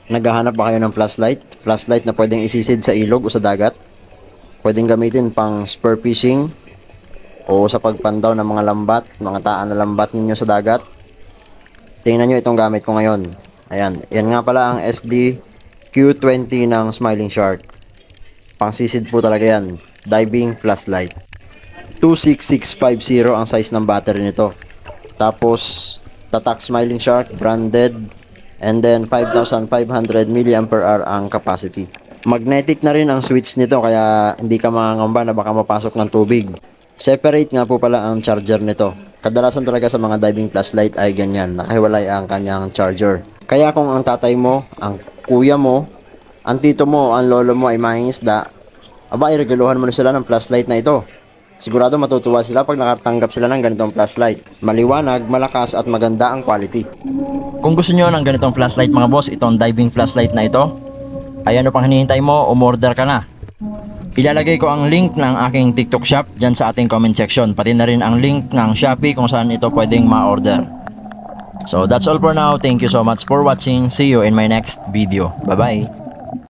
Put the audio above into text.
Naghahanap ba kayo ng flashlight? Flashlight na pwedeng isisid sa ilog o sa dagat? Pwedeng gamitin pang spear fishing o sa pagpandaw ng mga lambat, mga taan na lambat ninyo sa dagat. Tingnan nyo itong gamit ko ngayon. Ayan, yan nga pala ang SD Q20 ng Smiling Shark. Pangsisid po talaga yan. Diving flashlight. 26650 ang size ng battery nito. Tapos, tatak Smiling Shark, branded. And then, 5,500 mAh ang capacity. Magnetic na rin ang switch nito kaya hindi ka mangangamba na baka mapasok ng tubig. Separate nga po pala ang charger nito. Kadalasan talaga sa mga diving flashlight ay ganyan, nakahiwalay ang kanyang charger. Kaya kung ang tatay mo, ang kuya mo, ang tito mo, ang lolo mo ay mangingisda, aba, iregaluhan mo na sila ng flashlight na ito. Sigurado matutuwa sila pag nakatanggap sila ng ganitong flashlight. Maliwanag, malakas at maganda ang quality. Kung gusto nyo ng ganitong flashlight mga boss, itong diving flashlight na ito, ay ano pang hinihintay mo, umorder ka na. Ilalagay ko ang link ng aking TikTok shop dyan sa ating comment section. Pati na rin ang link ng Shopee kung saan ito pwedeng ma-order. So that's all for now. Thank you so much for watching. See you in my next video. Bye-bye.